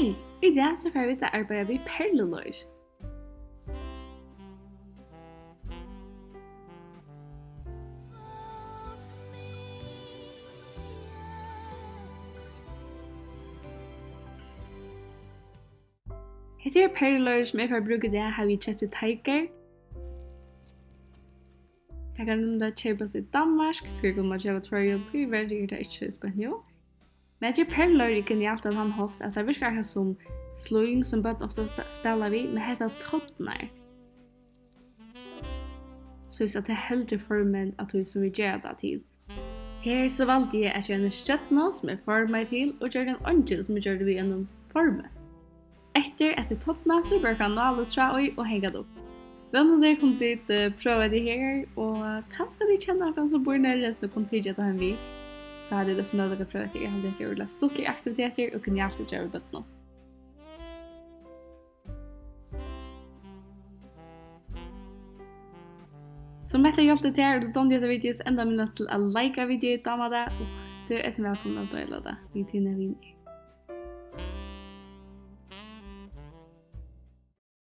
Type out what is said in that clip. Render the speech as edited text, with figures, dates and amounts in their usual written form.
Hej, i dag så får vi til å arbeide i Perluleir. Hette Perluleir som jeg får bruke det har vi kjøpt et tiger. Jeg kan nemlig kjøpe i Danmark, for å kjøpe trøyen til verdig det ikke er spennende jo. Men jeg tror Perluleir er genialt at han hårt at det virker ikke som sløying som bøtten ofte spiller vi, men heter tottner. Så jeg satte heldre formen at vi som vi gjør det til. Her så valgte jeg at gjøre en støttene som jeg formet til, og gjøre en åndel som jeg gjør det vi gjennom formen. Etter at jeg tottene så bruker jeg nåle tra og henge det opp. Hvem av dere kom dit prøve det her, og kanskje de kjenner noen som bor nede, så kom til å ta en vi. Så hadde det som mulig å prøve det. Jeg hadde det gjort stortlige aktiviteter, og kunne alltid gjøre bøttene. Så med dette hjelpte til her, og da dette videoet enda minnet til å like videoet, og du er så velkommen til å dele det. Vi tjener vinner.